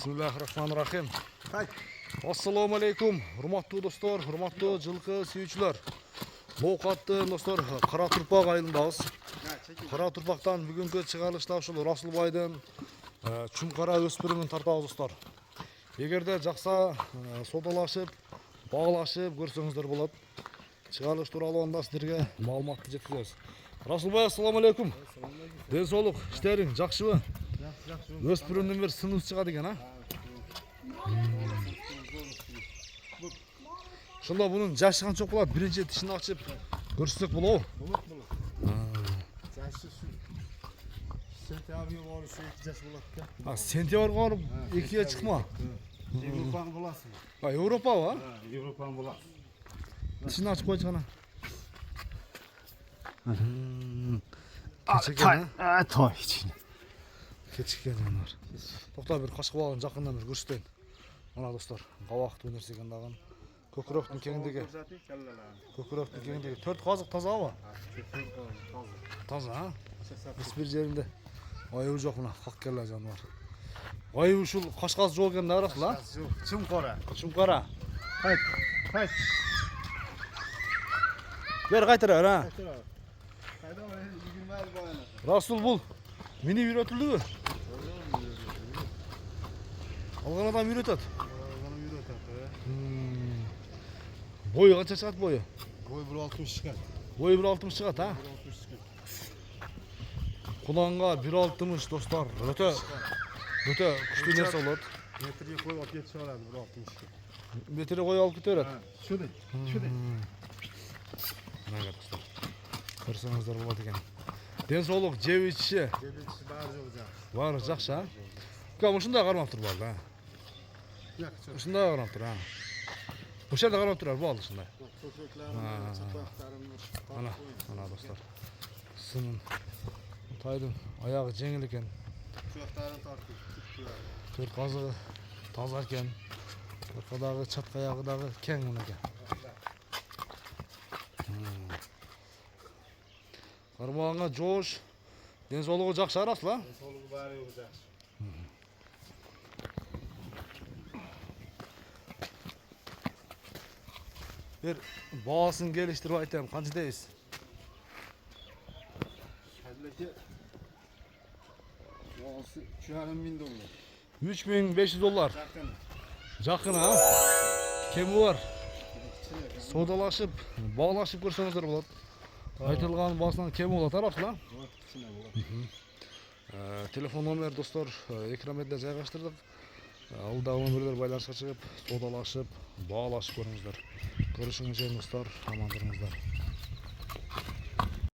Bismillahirrahmanirrahim. Assalamu alaikum. Hurmatlı dostlar, hurmatlı жылқы сүйүүчүлөр. Ноокаттын достор, Кара Турпак айылындабыз. Кара Турпактан бүгүнкү чыгарылышта ушул Расулбайдын чумкара өспүрүмүн тартабыз достор. Эгерде жакса содалашып, баглашып көрсөңүздөр болот. Чыгарылыш тууралуу анда сиздерге маалыматты жеткизебиз. Расулбай, ассаламу алейкум. Ден соолук, иштериң жакшыбы? Өспүрүмдүн бир сыныбы чыгат экен, а? Ошондо бунун жашы канча болот? Биринчи тишин ачып көрсөтсөк болобу? Болот. Жашы сентябрга барып 2 жаш болот да. Сентябрга барып 2-ге чыкма. Европаны боласың. Европабы? Европаны боласың. Тишин ачып койчу гана. Той için. Кечиккен жанар. Токта бир кашка балын жакындан бир көрсөтөйүн. Мына достор, кабактуу нерсе экен дагы. Көкүрөктүн кеңдиги. Көкүрөктүн кеңдиги 4 казык тазабы? Таза, а? Эч бир жеринде айыбы жок мына, как келе жаныбар. Айыбы ушул кашкасы жок экен да Расул, а? Чумкара. Чумкара. Кайт. Бер кайтара, а? Кайда игилмez bayana. Расул бул минип үйрөтүлдүбү? Алган адам үйрөтөт. Onu yürütet. Бою канча чыгат бою? Boy 1.60 çıkar. Бою 1.60 чыгат, а? 1.60 çıkar. Куланга 1.60 достор. Өтө күчтүү нерсе болот. Metreye koy alıp get çıkarады 1.60 çıkar. Метри кой алып кете берет. Şurada. Мына достор. Көрсөңүздөр болот экен. Ден соолук, жеп ичиши Cebelçisi bari yok canım. баары жакшы, а? Кам ушундай кармап тур бал, а? Yak çok. Ушундай кармап тур, а? Бул жерде кармап турар бал ушундай. Köpeklerim, çapaklarım. Ана достор. Сынын тайдын аягы жеңил экен. Çocukların tartıyor. Төрт казыгы таза экен. Оркадагы чатка аягы дагы кең мынакей. Кармагanga жоош. Ден соолугу жакшы Расул, а? Soluğu bari yok canım. Бир баасын келиштирип айтайын, канча дейбиз? Şöyle Yağısı 3.500 dolar. 3500 доллар. Yakın. Жакын, а? Кеми бар? Содалашып, баглашып көрсөңүздөр болот. Айтылган баасынан кем болот, Расул, а? Телефон номер достор экран бетинде жайгаштырдык. Алдагы номерлер байланышка чыгып, содалашып, баглашып көрүңүздөр. Көрүшүңүздөр достор, аман туруңуздар.